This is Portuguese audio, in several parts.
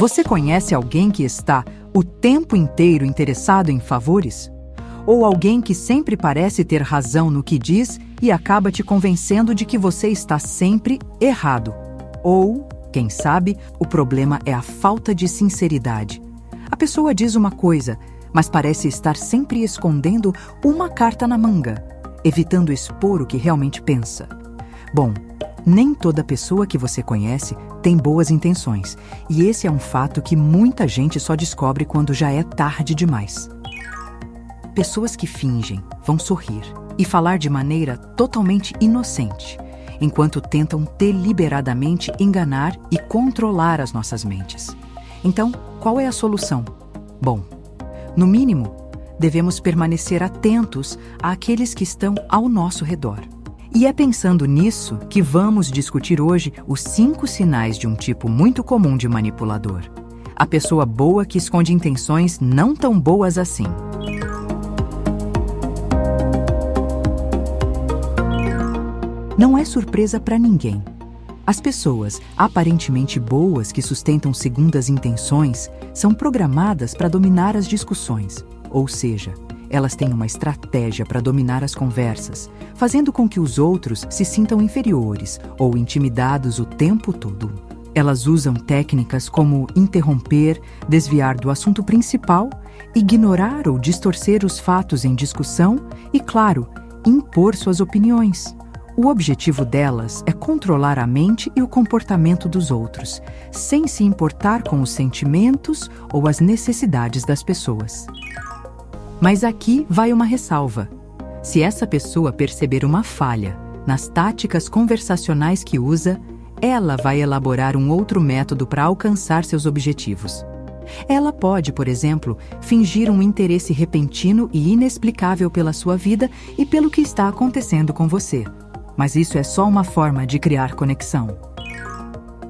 Você conhece alguém que está o tempo inteiro interessado em favores? Ou alguém que sempre parece ter razão no que diz e acaba te convencendo de que você está sempre errado? Ou, quem sabe, o problema é a falta de sinceridade. A pessoa diz uma coisa, mas parece estar sempre escondendo uma carta na manga, evitando expor o que realmente pensa. Bom, nem toda pessoa que você conhece tem boas intenções, e esse é um fato que muita gente só descobre quando já é tarde demais. Pessoas que fingem, vão sorrir e falar de maneira totalmente inocente, enquanto tentam deliberadamente enganar e controlar as nossas mentes. Então, qual é a solução? Bom, no mínimo, devemos permanecer atentos àqueles que estão ao nosso redor. E é pensando nisso que vamos discutir hoje os 5 sinais de um tipo muito comum de manipulador. A pessoa boa que esconde intenções não tão boas assim. Não é surpresa para ninguém. As pessoas aparentemente boas que sustentam segundas intenções são programadas para dominar as discussões, ou seja, elas têm uma estratégia para dominar as conversas, fazendo com que os outros se sintam inferiores ou intimidados o tempo todo. Elas usam técnicas como interromper, desviar do assunto principal, ignorar ou distorcer os fatos em discussão e, claro, impor suas opiniões. O objetivo delas é controlar a mente e o comportamento dos outros, sem se importar com os sentimentos ou as necessidades das pessoas. Mas aqui vai uma ressalva. Se essa pessoa perceber uma falha nas táticas conversacionais que usa, ela vai elaborar um outro método para alcançar seus objetivos. Ela pode, por exemplo, fingir um interesse repentino e inexplicável pela sua vida e pelo que está acontecendo com você. Mas isso é só uma forma de criar conexão.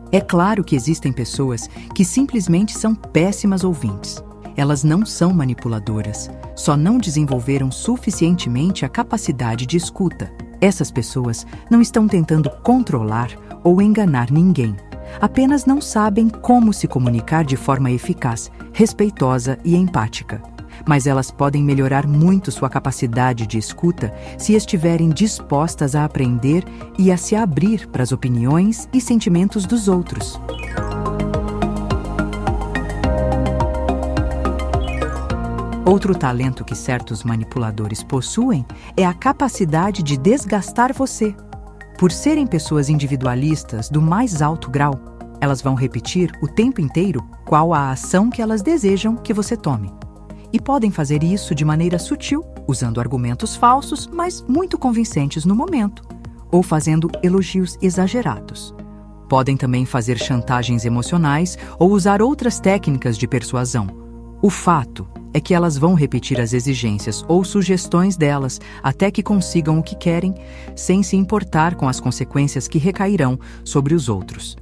É claro que existem pessoas que simplesmente são péssimas ouvintes. Elas não são manipuladoras, só não desenvolveram suficientemente a capacidade de escuta. Essas pessoas não estão tentando controlar ou enganar ninguém. Apenas não sabem como se comunicar de forma eficaz, respeitosa e empática. Mas elas podem melhorar muito sua capacidade de escuta se estiverem dispostas a aprender e a se abrir para as opiniões e sentimentos dos outros. Outro talento que certos manipuladores possuem é a capacidade de desgastar você. Por serem pessoas individualistas do mais alto grau, elas vão repetir o tempo inteiro qual a ação que elas desejam que você tome. E podem fazer isso de maneira sutil, usando argumentos falsos, mas muito convincentes no momento, ou fazendo elogios exagerados. Podem também fazer chantagens emocionais ou usar outras técnicas de persuasão. O fato é que elas vão repetir as exigências ou sugestões delas até que consigam o que querem, sem se importar com as consequências que recairão sobre os outros.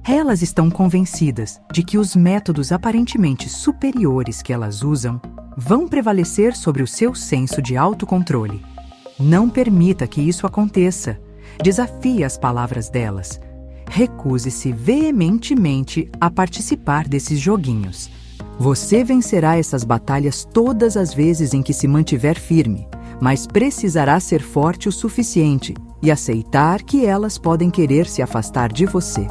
Elas estão convencidas de que os métodos aparentemente superiores que elas usam vão prevalecer sobre o seu senso de autocontrole. Não permita que isso aconteça. Desafie as palavras delas. Recuse-se veementemente a participar desses joguinhos. Você vencerá essas batalhas todas as vezes em que se mantiver firme, mas precisará ser forte o suficiente e aceitar que elas podem querer se afastar de você.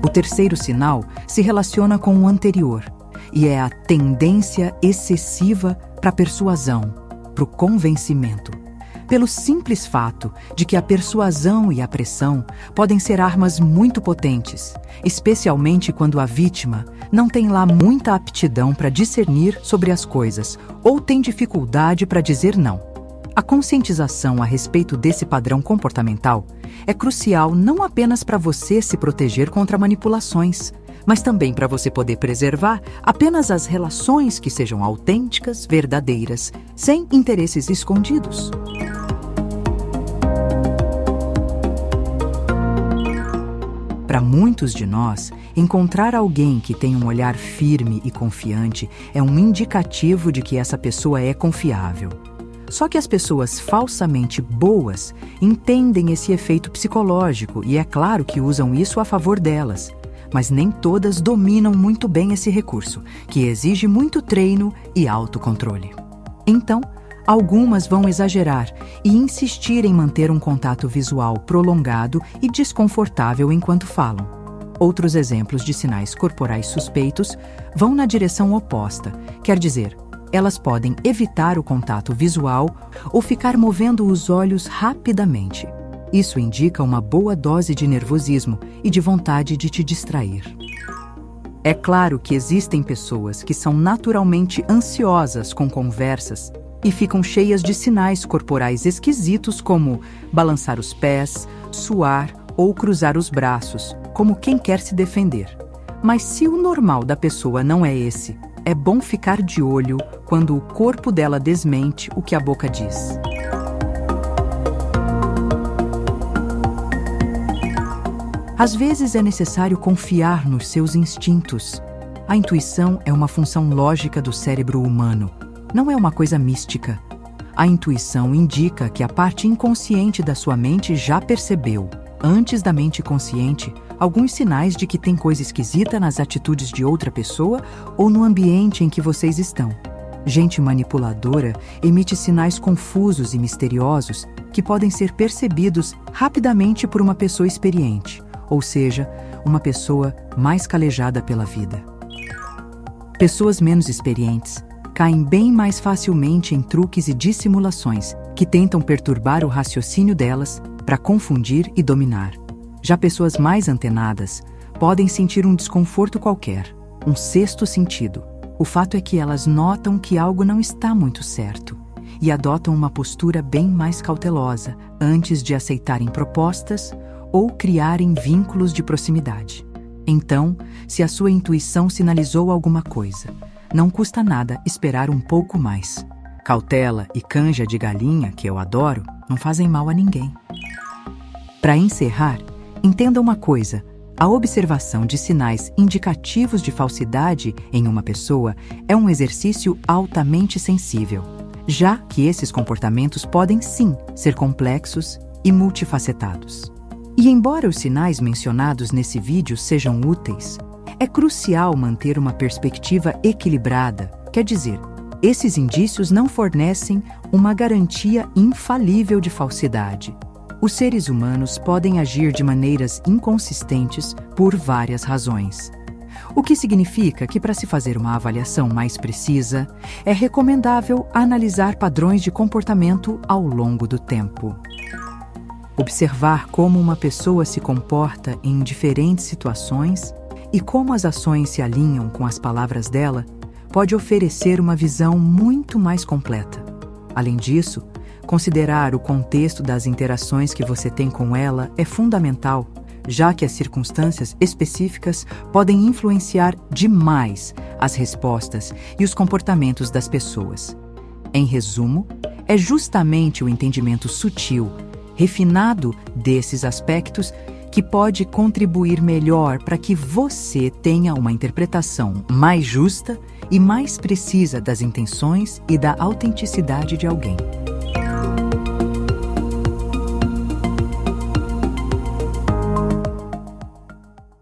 O terceiro sinal se relaciona com o anterior e é a tendência excessiva para a persuasão, para o convencimento. Pelo simples fato de que a persuasão e a pressão podem ser armas muito potentes, especialmente quando a vítima não tem lá muita aptidão para discernir sobre as coisas ou tem dificuldade para dizer não. A conscientização a respeito desse padrão comportamental é crucial não apenas para você se proteger contra manipulações, mas também para você poder preservar apenas as relações que sejam autênticas, verdadeiras, sem interesses escondidos. Para muitos de nós, encontrar alguém que tem um olhar firme e confiante é um indicativo de que essa pessoa é confiável. Só que as pessoas falsamente boas entendem esse efeito psicológico e é claro que usam isso a favor delas. Mas nem todas dominam muito bem esse recurso, que exige muito treino e autocontrole. Então, algumas vão exagerar e insistir em manter um contato visual prolongado e desconfortável enquanto falam. Outros exemplos de sinais corporais suspeitos vão na direção oposta, quer dizer, elas podem evitar o contato visual ou ficar movendo os olhos rapidamente. Isso indica uma boa dose de nervosismo e de vontade de te distrair. É claro que existem pessoas que são naturalmente ansiosas com conversas e ficam cheias de sinais corporais esquisitos como balançar os pés, suar ou cruzar os braços, como quem quer se defender. Mas se o normal da pessoa não é esse, é bom ficar de olho quando o corpo dela desmente o que a boca diz. Às vezes é necessário confiar nos seus instintos. A intuição é uma função lógica do cérebro humano, não é uma coisa mística. A intuição indica que a parte inconsciente da sua mente já percebeu, antes da mente consciente, alguns sinais de que tem coisa esquisita nas atitudes de outra pessoa ou no ambiente em que vocês estão. Gente manipuladora emite sinais confusos e misteriosos que podem ser percebidos rapidamente por uma pessoa experiente, ou seja, uma pessoa mais calejada pela vida. Pessoas menos experientes caem bem mais facilmente em truques e dissimulações que tentam perturbar o raciocínio delas para confundir e dominar. Já pessoas mais antenadas podem sentir um desconforto qualquer, um sexto sentido. O fato é que elas notam que algo não está muito certo e adotam uma postura bem mais cautelosa antes de aceitarem propostas ou criarem vínculos de proximidade. Então, se a sua intuição sinalizou alguma coisa, não custa nada esperar um pouco mais. Cautela e canja de galinha, que eu adoro, não fazem mal a ninguém. Para encerrar, entenda uma coisa: a observação de sinais indicativos de falsidade em uma pessoa é um exercício altamente sensível, já que esses comportamentos podem sim ser complexos e multifacetados. E embora os sinais mencionados nesse vídeo sejam úteis, é crucial manter uma perspectiva equilibrada, quer dizer, esses indícios não fornecem uma garantia infalível de falsidade. Os seres humanos podem agir de maneiras inconsistentes por várias razões. O que significa que, para se fazer uma avaliação mais precisa, é recomendável analisar padrões de comportamento ao longo do tempo. Observar como uma pessoa se comporta em diferentes situações e como as ações se alinham com as palavras dela pode oferecer uma visão muito mais completa. Além disso, considerar o contexto das interações que você tem com ela é fundamental, já que as circunstâncias específicas podem influenciar demais as respostas e os comportamentos das pessoas. Em resumo, é justamente o entendimento sutil, refinado desses aspectos que pode contribuir melhor para que você tenha uma interpretação mais justa e mais precisa das intenções e da autenticidade de alguém.